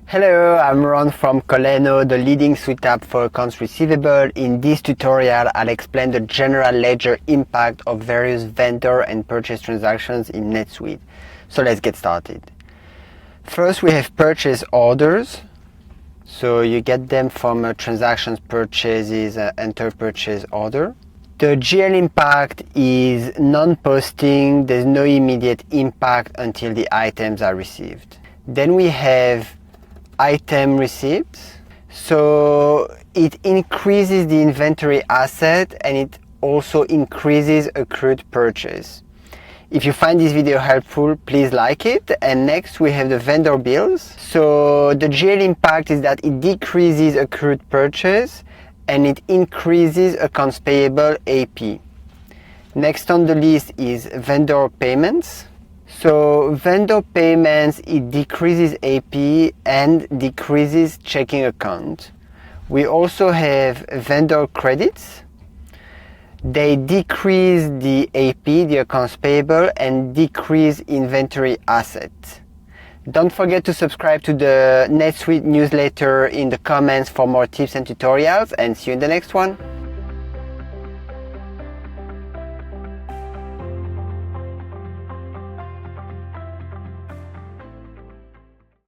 Hello, I'm Ron from Coleno, the leading suite app for accounts receivable. In this tutorial, I'll explain the general ledger impact of various vendor and purchase transactions in NetSuite. So let's get started. First, we have purchase orders. So you get them from transactions, purchases, enter purchase order. The GL impact is non-posting. There's no immediate impact until the items are received. Then we have item receipts. So it increases the inventory asset and it also increases accrued purchase. If you find this video helpful, please like it. And next we have the vendor bills. So the GL impact is that it decreases accrued purchase and it increases accounts payable AP. Next on the list is vendor payments. So vendor payments, it decreases AP and decreases checking account. We also have vendor credits. They decrease the AP, the accounts payable, and decrease inventory assets. Don't forget to subscribe to the NetSuite newsletter in the comments for more tips and tutorials, and see you in the next one.